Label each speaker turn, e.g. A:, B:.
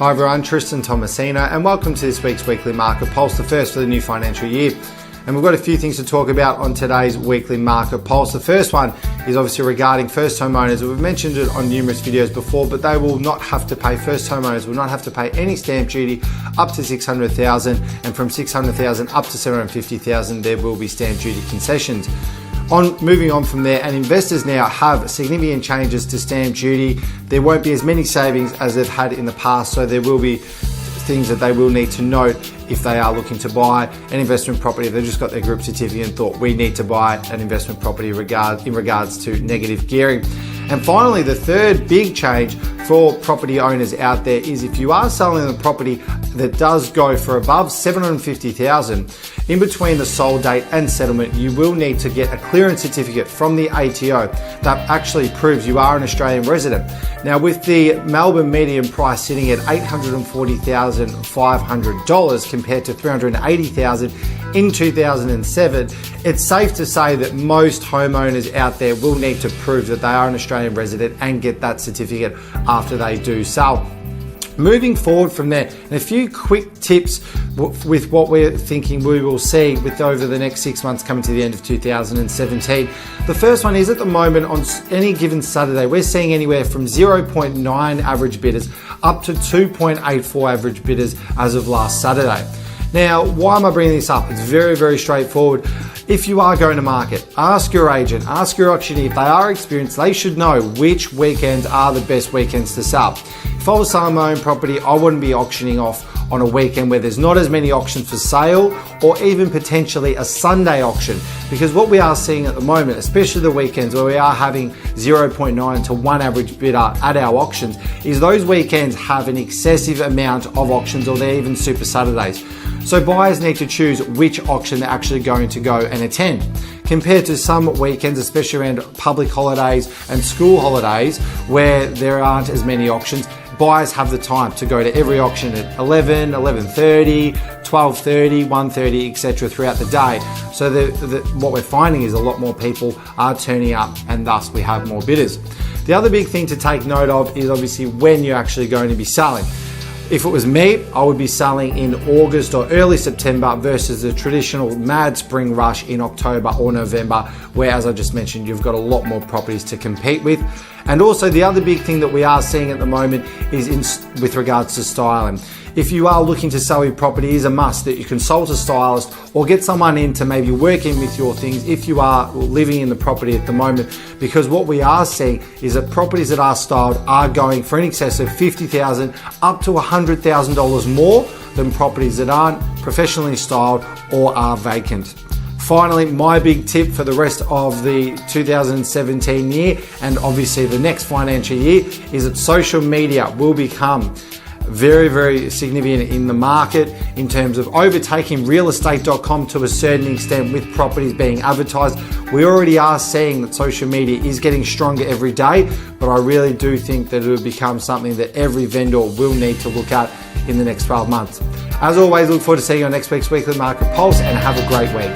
A: Hi everyone, Tristan Tomasino, and welcome to this week's Weekly Market Pulse, the first for the new financial year. And we've got a few things to talk about on today's Weekly Market Pulse. The first one is obviously regarding first homeowners. We've mentioned it on numerous videos before, but they will not have to pay, first homeowners will not have to pay any stamp duty up to $600,000, and from $600,000 up to $750,000 there will be stamp duty concessions. Moving on from there, and investors now have significant changes to stamp duty. There won't be as many savings as they've had in the past, so there will be things that they will need to note if they are looking to buy an investment property. They've just got their group certificate and thought we need to buy an investment property in regards to negative gearing. And finally, the third big change for property owners out there is if you are selling a property that does go for above $750,000, in between the sold date and settlement, you will need to get a clearance certificate from the ATO that actually proves you are an Australian resident. Now, with the Melbourne median price sitting at $840,500 compared to $380,000 in 2007, it's safe to say that most homeowners out there will need to prove that they are an Australian resident and get that certificate after they do sell. Moving forward from there, and a few quick tips with what we're thinking we will see with over the next 6 months coming to the end of 2017. The first one is, at the moment on any given Saturday, we're seeing anywhere from 0.9 average bidders up to 2.84 average bidders as of last Saturday. Now, why am I bringing this up? It's very, very straightforward. If you are going to market, ask your agent, ask your auctioneer. If they are experienced, they should know which weekends are the best weekends to sell. If I was selling my own property, I wouldn't be auctioning off on a weekend where there's not as many auctions for sale, or even potentially a Sunday auction. Because what we are seeing at the moment, especially the weekends where we are having 0.9 to 1 average bidder at our auctions, is those weekends have an excessive amount of auctions, or they're even super Saturdays. So buyers need to choose which auction they're actually going to go and attend. Compared to some weekends, especially around public holidays and school holidays, where there aren't as many auctions, buyers have the time to go to every auction at 11, 11:30, 12:30, 1:30, etc. throughout the day. So what we're finding is a lot more people are turning up, and thus we have more bidders. The other big thing to take note of is obviously when you're actually going to be selling. If it was me, I would be selling in August or early September versus the traditional mad spring rush in October or November, where, as I just mentioned, you've got a lot more properties to compete with. And also the other big thing that we are seeing at the moment is with regards to styling. If you are looking to sell your property, it is a must that you consult a stylist or get someone in to maybe work in with your things if you are living in the property at the moment, because what we are seeing is that properties that are styled are going for in excess of $50,000 up to $100,000 more than properties that aren't professionally styled or are vacant. Finally, my big tip for the rest of the 2017 year, and obviously the next financial year, is that social media will become very, very significant in the market in terms of overtaking realestate.com to a certain extent with properties being advertised. We already are seeing that social media is getting stronger every day, but I really do think that it will become something that every vendor will need to look at in the next 12 months. As always, look forward to seeing you on next week's Weekly Market Pulse, and have a great week.